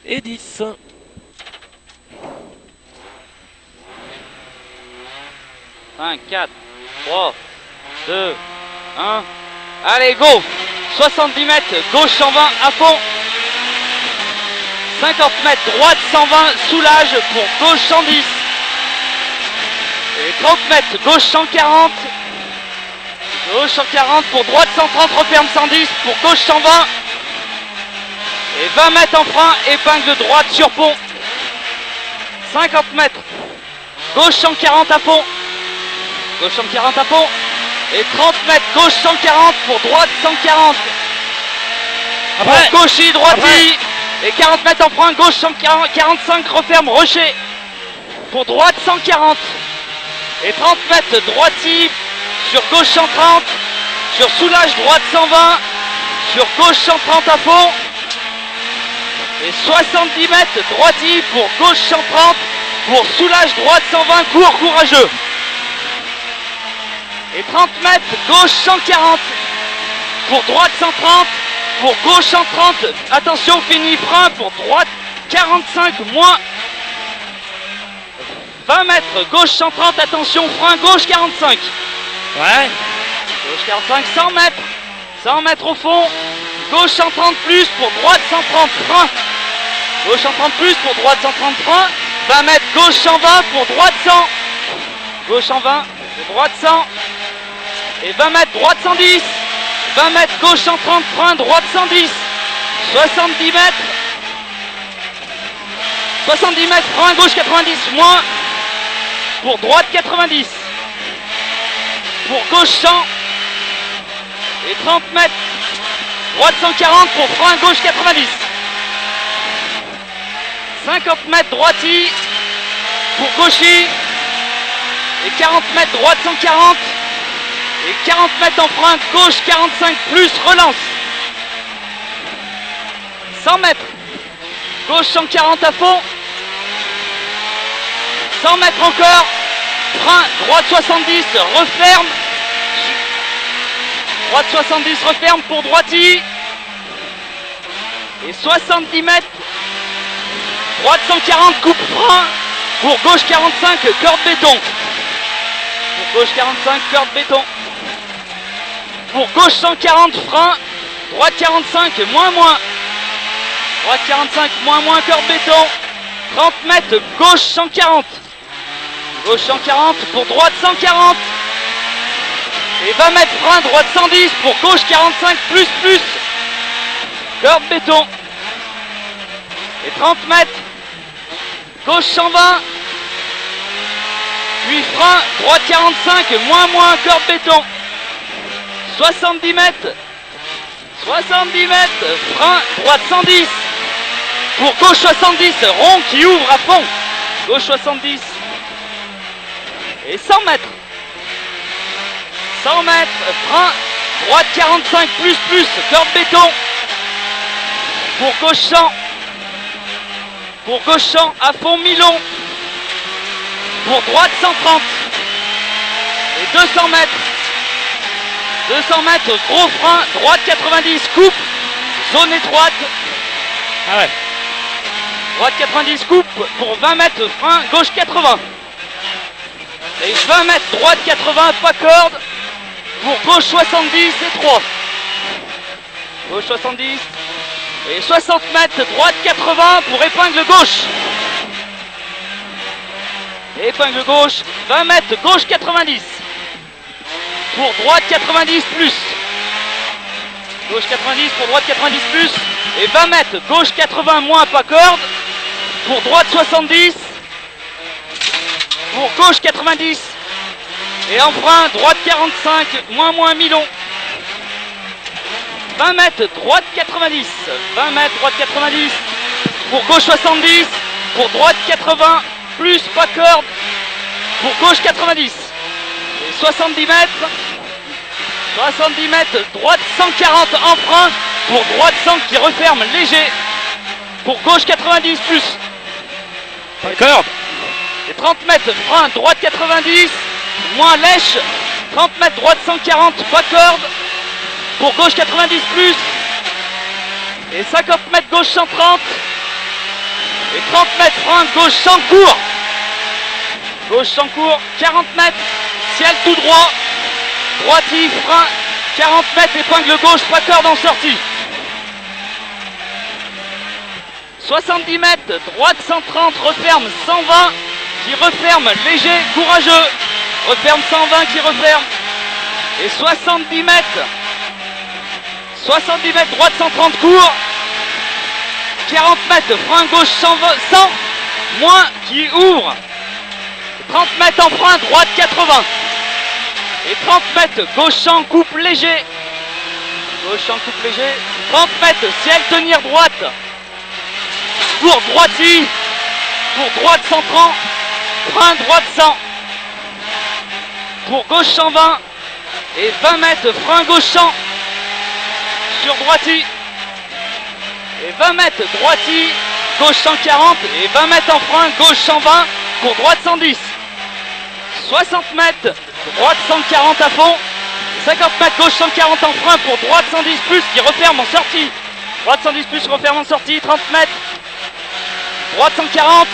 et 10. Cinq, 4, 3, 2, 1. Allez, go! 70 mètres, gauche 120 à fond. 50 mètres, droite 120, soulage pour gauche 110. Et 30 mètres, gauche 140. Gauche 140 pour droite 130, referme 110 pour gauche 120. Et 20 mètres en frein, épingle droite sur pont. 50 mètres, gauche 140 à fond. Gauche 140 à fond. Et 30 mètres, gauche 140 pour droite 140. Après, pour gauche droite. Et 40 mètres en frein, gauche 145, referme, rocher. Pour droite 140. Et 30 mètres, droiti sur gauche 130. Sur soulage, droite 120. Sur gauche 130 à fond. Et 70 mètres, droiti pour gauche 130. Pour soulage, droite 120, court, courageux. Et 30 mètres, gauche 140. Pour droite 130. Pour gauche 130. Attention, fini, frein. Pour droite 45, moins. 20 mètres, gauche 130. Attention, frein, gauche 45. ouais, Gauche 45, 100 mètres. 100 mètres au fond. Gauche 130 plus. Pour droite 130, frein. Gauche 130 plus. Pour droite 130, frein. 20 mètres, gauche 120. Pour droite 100. Gauche 120. Pour droite 100. Et 20 mètres, droite 110. 20 mètres, gauche 130, frein, droite 110. 70 mètres. 70 mètres, frein, gauche 90, moins. Pour droite 90. Pour gauche 100. Et 30 mètres. Droite 140 pour frein, gauche 90. 50 mètres, droiti. Pour gauchi. Et 40 mètres, droite 140. Et 40 mètres en frein, gauche 45 plus, relance. 100 mètres, gauche 140 à fond. 100 mètres encore, frein, droite 70, referme. Droite 70, referme pour droiti. Et 70 mètres, droite 140, coupe frein. Pour gauche 45, corde béton. Pour gauche 45, corde béton. Pour gauche 140, frein. Droite 45, moins. Droite 45, moins, corde béton. 30 mètres, gauche 140. Gauche 140, pour droite 140. Et 20 mètres, frein, droite 110, pour gauche 45, plus. Corde béton. Et 30 mètres, gauche 120. Puis frein, droite 45, moins, corde béton. 70 mètres, frein, droite 110. Pour gauche 70, rond qui ouvre à fond. Gauche 70. Et 100 mètres. 100 mètres, frein, droite 45, plus, corde béton. Pour gauche 100. Pour gauche 100, à fond, mi-long. Pour droite 130. Et 200 mètres. 200 mètres, gros frein, droite 90, coupe, zone étroite. ah ouais, Droite 90, coupe, pour 20 mètres, frein, gauche 80. Et 20 mètres, droite 80, pas corde, pour gauche 70 et 3. Gauche 70. Et 60 mètres, droite 80, pour épingle gauche. Épingle gauche, 20 mètres, gauche 90. Pour droite 90 plus. Gauche 90 pour droite 90 plus. Et 20 mètres, gauche 80 moins, pas corde. Pour droite 70. Pour gauche 90. Et en frein, droite 45, moins, mi-long. 20 mètres, droite 90. 20 mètres, droite 90. Pour gauche 70. Pour droite 80, plus, pas corde. Pour gauche 90. Et 70 mètres. 70 mètres, droite 140 en frein. Pour droite 100 qui referme léger. Pour gauche 90 plus. pas corde. Et 30 mètres, frein, droite 90. Moins lèche. 30 mètres, droite 140, pas corde. Pour gauche 90 plus. Et 50 mètres, gauche 130. Et 30 mètres, frein gauche sans court. Gauche sans court, 40 mètres, ciel tout droit. Droiti, frein, 40 mètres, épingle gauche, pas corde en sortie. 70 mètres, droite 130, referme 120, qui referme léger, courageux. Referme 120, qui referme. Et 70 mètres, droite 130, court. 40 mètres, frein gauche 100, moins, qui ouvre. 30 mètres en frein, droite 80. Et 30 mètres, gauche champ, coupe léger. Gauche champ, coupe léger. 30 mètres, ciel tenir droite. Pour droiti. Pour droite 130. Frein droite 100. Pour gauche 120. Et 20 mètres, frein gauche 100. Sur droiti. Et 20 mètres, droiti. Gauche 140. Et 20 mètres en frein, gauche 120. Pour droite 110. 60 mètres, droite 140 à fond. 50 mètres, gauche 140 en frein pour droite 110 plus qui referme en sortie. Droite 110 plus, referme en sortie. 30 mètres, droite 140.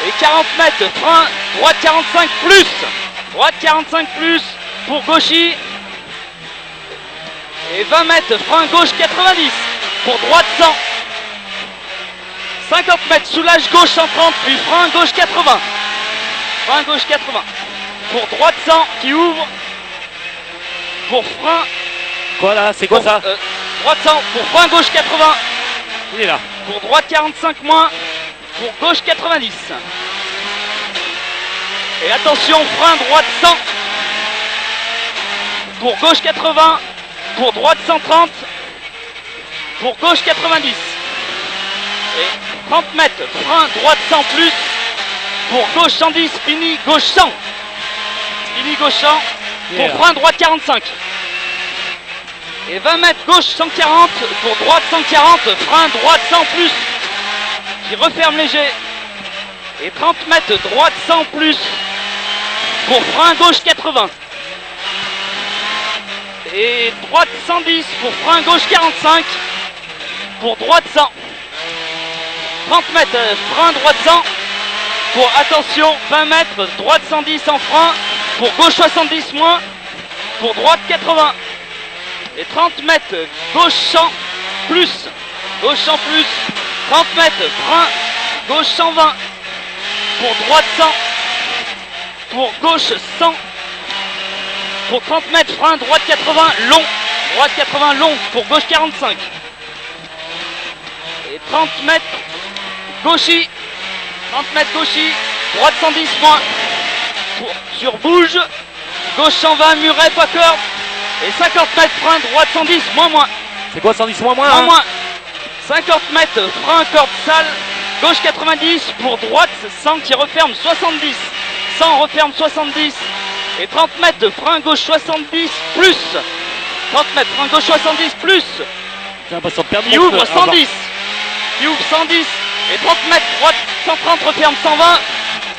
Et 40 mètres, frein, droite 45 plus. Droite 45 plus pour gauchy. Et 20 mètres, frein gauche 90 pour droite 100. 50 mètres, soulage gauche 130 puis frein gauche 80. Frein gauche 80. Pour droite 100 qui ouvre. Pour frein. Quoi là? C'est quoi ça? Droite 100 pour frein gauche 80. Il est là. Pour droite 45 moins. Pour gauche 90. Et attention, frein droite 100. Pour gauche 80. Pour droite 130. Pour gauche 90. Et 30 mètres, frein droite 100 plus. Pour gauche 110, fini gauche 100. Fini gauche 100. Pour frein droite 45. Et 20 mètres gauche 140. Pour droite 140. Frein droite 100 plus. Qui referme léger. Et 30 mètres droite 100 plus. Pour frein gauche 80. Et droite 110 pour frein gauche 45. Pour droite 100. 30 mètres frein droite 100. Pour attention 20 mètres droite 110 en frein. Pour gauche 70 moins. Pour droite 80. Et 30 mètres gauche 100 plus. Gauche 100 plus. 30 mètres frein gauche 120. Pour droite 100. Pour gauche 100. Pour 30 mètres frein droite 80 long. Droite 80 long. Pour gauche 45. Et 30 mètres gauchy. 30 mètres gauchy. Droite 110 moins. Sur bouge. Gauche 120 muret pas corde. Et 50 mètres frein droite 110 moins. C'est quoi 110 moins moins 50 mètres frein corde sale. Gauche 90 pour droite 100 qui referme 70. 100 referme 70. Et 30 mètres de frein gauche 70 plus. 30 mètres frein gauche 70 plus. J'ai l'impression de perdre. Il ouvre 110. Il ouvre 110. Et 30 mètres droite 130 referme 120.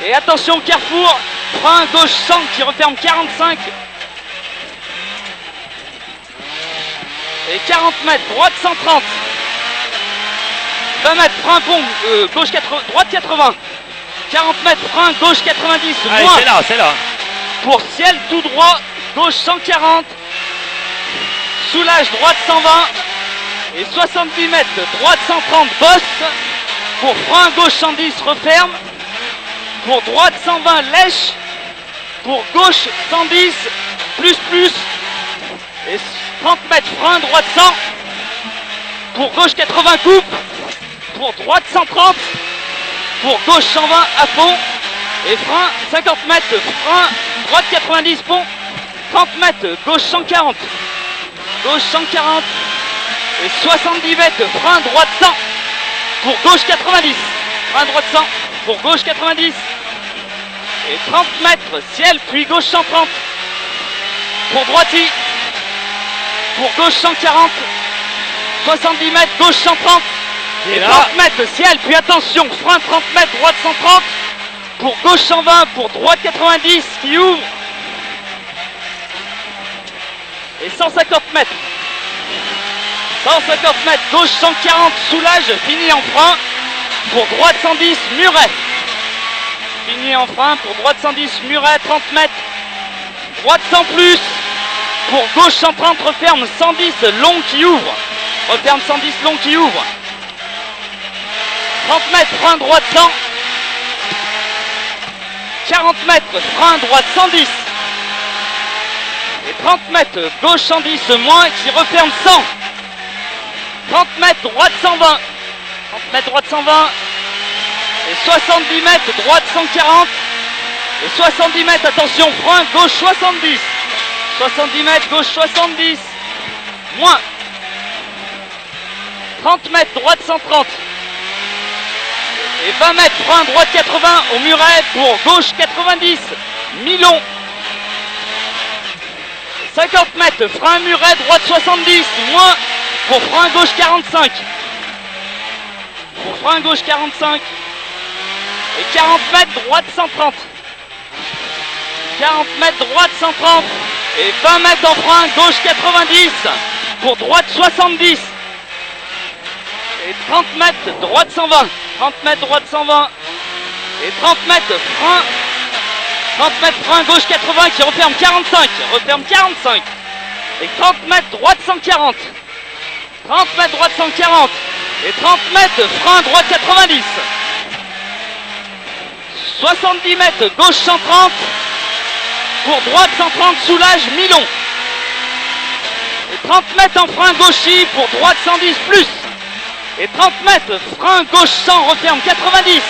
Et attention carrefour. Frein gauche 100 qui referme 45. Et 40 mètres droite 130. 20 mètres frein pont gauche 80, droite 80. 40 mètres frein gauche 90. Allez, moins. c'est là. Pour ciel tout droit, gauche 140. Soulage droite 120. Et 70 mètres droite 130 bosse. Pour frein gauche 110 referme. Pour droite 120 lèche. Pour gauche 110 plus. Et 30 mètres frein droite 100. Pour gauche 80 coupe. Pour droite 130. Pour gauche 120 à fond. Et frein 50 mètres frein droite 90 pont. 30 mètres gauche 140. Gauche 140. Et 70 mètres frein droite 100. Pour gauche 90. Frein droite 100. Pour gauche 90. Et 30 mètres ciel puis gauche 130. Pour droiti. Pour gauche 140. 70 mètres gauche 130. Et 30 mètres ciel puis attention frein 30 mètres droite 130. Pour gauche 120. Pour droite 90 qui ouvre. Et 150 mètres. 150 mètres gauche 140 soulage fini en frein. pour droite 110, Muret. Fini en frein pour droite 110, Muret, 30 mètres. Droite 100 plus. Pour gauche 130, referme 110, long qui ouvre. Referme 110, long qui ouvre. 30 mètres, frein droite 100. 40 mètres, frein droite 110. Et 30 mètres, gauche 110, moins, qui referme 100. 30 mètres, droite 120. 30 mètres, droite 120. Et 70 mètres, droite 140. Et 70 mètres, attention, frein, gauche 70. 70 mètres, gauche 70. Moins. 30 mètres, droite 130. Et 20 mètres, frein, droite 80 au muret pour gauche 90. Milon. 50 mètres, frein, muret, droite 70. Moins pour frein, gauche 45. Pour frein, gauche 45. Et 40 mètres, droite 130. 40 mètres, droite 130. Et 20 mètres en frein, gauche 90. Pour droite 70. Et 30 mètres, droite 120. 30 mètres, droite 120. Et 30 mètres, frein. 30 mètres, frein, gauche 80 qui referme 45. Referme 45. Et 30 mètres, droite 140. 30 mètres, droite 140. Et 30 mètres, frein, droite 90. 70 mètres, gauche 130. Pour droite 130, soulage, Milon. Et 30 mètres en frein gauchy pour droite 110 plus. Et 30 mètres, frein gauche 100, referme 90.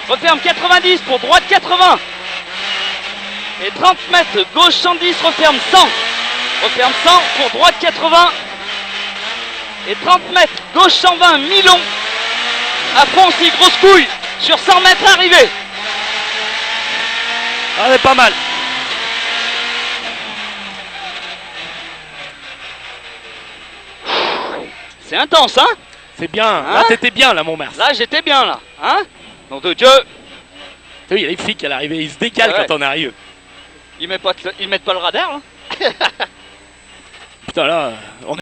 Referme 90 pour droite 80. Et 30 mètres, gauche 110, referme 100. Referme 100 pour droite 80. Et 30 mètres, gauche 120, Milon. À fond aussi, grosse couille. Sur 100 mètres arrivé. Allez, pas mal. C'est intense, hein? C'est bien. Hein? Là, t'étais bien, là, mon Mers. Là, j'étais bien, là. Hein? Nom de Dieu. Tu vois, il y a les flics à l'arrivée. Ils se décalent Ouais. quand on arrive. Ils mettent pas le radar, là. Putain, là, on